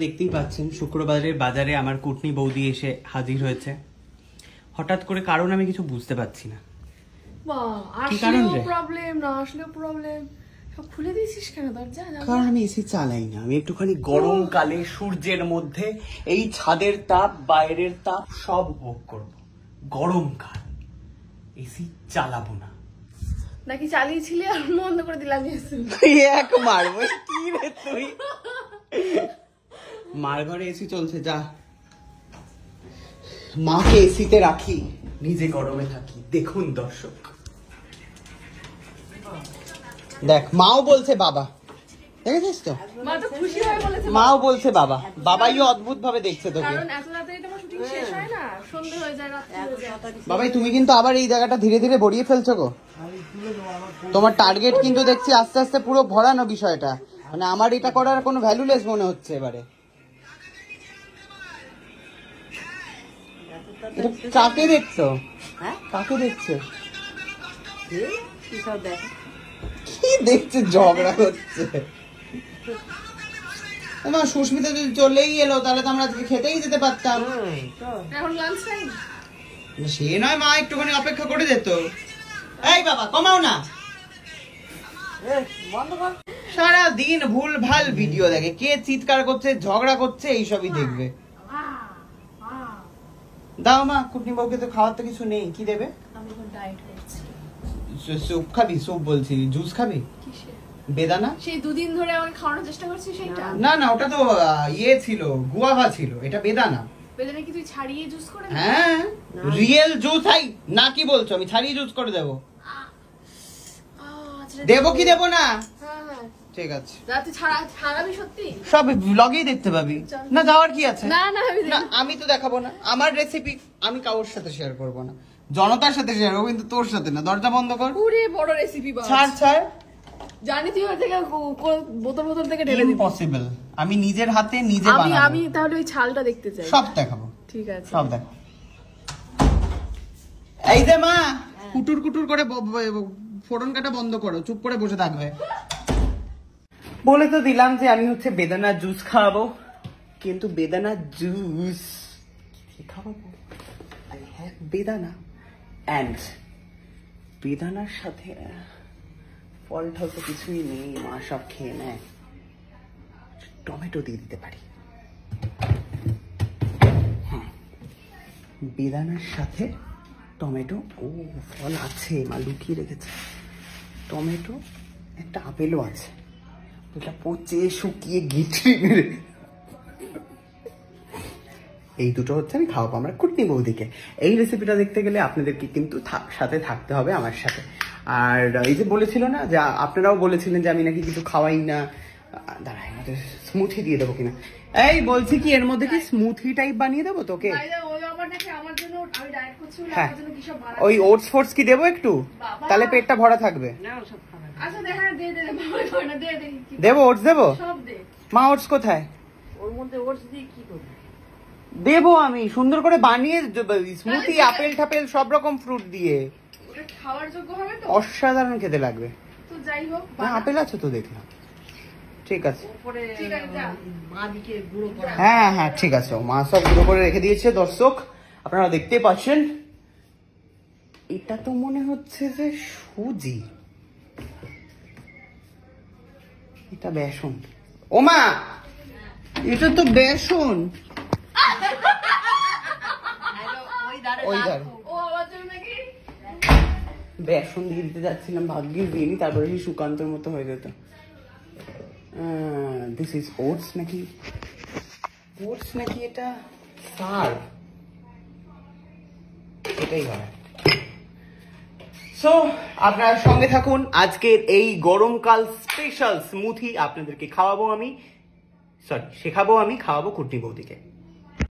দেখতেই পাচ্ছেন শুক্রবারের বাজারে আমার কুটনি বৌদি এসে হাজির হয়েছে হঠাৎ করে, কারণ আমি কিছু বুঝতে পারছি না। কি কারণ রে? প্রবলেম না আসলেও প্রবলেম, সব খুলে দিয়েছিস কেন দরজা? কারণ আমি এসি চালাই না, আমি একটুখানি গরমকালে সূর্যের মধ্যে এই ছাদের তাপ বাইরের তাপ সব উপভোগ করব। গরমকাল এসি চালাবো না। নাকি চালিয়েছিলি আর বন্ধ করে দিলাম? এক মারবো কি রে তুই? মার ঘরে এসি চলছে, যা মাকে এসিতে রাখি, নিজে গরমে থাকি। দেখুন দর্শক, দেখ মাও বলছে বাবা, দেখেছিস তো? মা তো খুশি হয়ে বলেছে, মাও বলছে বাবা, বাবাইও অদ্ভুত ভাবে দেখছে তোকে। কারণ এত রাতে তোমার শুটিং শেষ হয় না, সন্ধ্যা হয়ে যায়, রাত হয়ে যায়। বাবাই তুমি কিন্তু আবার এই জায়গাটা ধীরে ধীরে ভরিয়ে ফেলছো গো। তোমার টার্গেট কিন্তু দেখছি আস্তে আস্তে পুরো ভরানো বিষয়টা, মানে আমার এটা করার কোনো ভ্যালুলেস মনে হচ্ছে এবারে। কাকে দেখছো? কাকে দেখছো? কি দেখছে? ঝগড়া হচ্ছে। সুস্মিতা যদি চলেই এলো তাহলে তো আমরা আজকে খেতেই যেতে পারতাম। এখন লাঞ্চ টাইম, সে নয় মা একটুখানি অপেক্ষা করে যেত। এই বাবা কমাও না, সারা দিন ভুল ভাল ভিডিও দেখে, কে চিৎকার করছে ঝগড়া করছে এইসবই দেখবে। দাও মা, কুটনি বউকে তো খাওয়ার তো কিছু নেই, কি দেবে? আমি এখন ডায়েট করছি। স্যুপ খাবি? স্যুপ বলছি, জুস খাবি? কিসের বেদানা? সেই দুদিন ধরে আমাকে খাওয়ানোর চেষ্টা করছিস সেটা? না না, ওটা তো ইয়ে ছিল, গুয়াভা ছিল, এটা বেদানা। বেদানা কি তুই ছাড়িয়ে জুস করে দিবি? হ্যাঁ, রিয়েল জুস। আই না, কি বলছো? আমি ছাড়িয়ে জুস করে দেবো। দেবো কি দেবো না? ঠিক আছে, তুই ছাড়াবি সত্যি? সব ব্লগেই দেখতে পাবি। না যাওয়ার কি আছে? না না আমি তো দেখাবো না আমার রেসিপি, আমি কারোর সাথে শেয়ার করবো না, জনতার সাথে শেয়ার করবো, কিন্তু তোর সাথে না। দরজা বন্ধ কর। পুরো বড় রেসিপি বাস। ছাড় ছাড়, জানি তুই ওই থেকে বোতল থেকে ঢেলে দিবি। ইম্পসিবল, আমি নিজের হাতে নিজে বানাবো। আমি তাহলে ওই ছালটা দেখতে চাই। সব দেখাবো, ঠিক আছে, সব দেখো। এই যে মা, কুটুর কুটুর করে ফোড়ন কাটা বন্ধ করো, চুপ করে বসে থাকবে। বলে তো দিলাম যে আমি হচ্ছে বেদানা জুস খাওয়াবো, কিন্তু বেদানা জুস খাওয়াবো আই হ্যাভ বেদানা, অ্যান্ড বেদানার সাথে ফল টল তো কিছুই নেই, মা সব খেয়ে নেয়। টমেটো দিয়ে দিতে পারি। হ্যাঁ, বেদানার সাথে টমেটো। ও ফল আছে, মা লুকিয়ে রেখেছে। টমেটো, একটা আপেলও আছে, এটা পচে শুকিয়ে গিটে মেরে। এই দুটো হচ্ছে আমি খাওয়াবো আমরা কুটনি বৌদিকে। এই রেসিপিটা দেখতে গেলে আপনাদেরকে কিন্তু সাথে থাকতে হবে আমার সাথে। আর এই যে বলেছিল না যে আপনারাও বলেছিলেন যে আমি নাকি কিছু খাওয়াই না, দাঁড়াই আমাদের স্মুথি দিয়ে দেবো কিনা। এই বলছি কি এর মধ্যে কি স্মুথি টাইপ বানিয়ে দেবো তোকে? হ্যাঁ, ওই ওটস ফোটস কি দেবো একটু, তাহলে পেটটা ভরা থাকবে। দেবো ওটস দেবো? মা ওটস কোথায়? ওর মধ্যে ওটস দিয়ে কি করবে? দেবো আমি সুন্দর করে বানিয়ে, স্মুথি আপেল টাপেল সব রকম ফ্রুট দিয়ে খাওয়ার যোগ্য হবে তো? অসাধারণ খেতে লাগবে। তো যাই হোক, আপেল আছে তো দেখলাম। ঠিক আছে, গুঁড়ো হ্যাঁ হ্যাঁ ঠিক আছে, মা সব গুঁড়ো করে রেখে দিয়েছে। দর্শক আপনারা দেখতেই পাচ্ছেন, এটা তো মনে হচ্ছে যে সুজি, এটা বেসন। ও মা, এটা তো বেসন। বেসন দিয়ে দিতে যাচ্ছিলাম, ভাগ্যে দিইনি, তারপরে সেই সুকান্তর মতো হয়ে যেত। দিস ইজ ওটস নাকি? ওটস নাকি এটা সার? এটাই হয়। সো আপনারা সঙ্গে থাকুন, আজকের এই গরমকাল স্পেশাল স্মুথি আপনাদেরকে খাওয়াবো আমি, শেখাবো আমি, খাওয়াবো কুটনি বৌদিকে।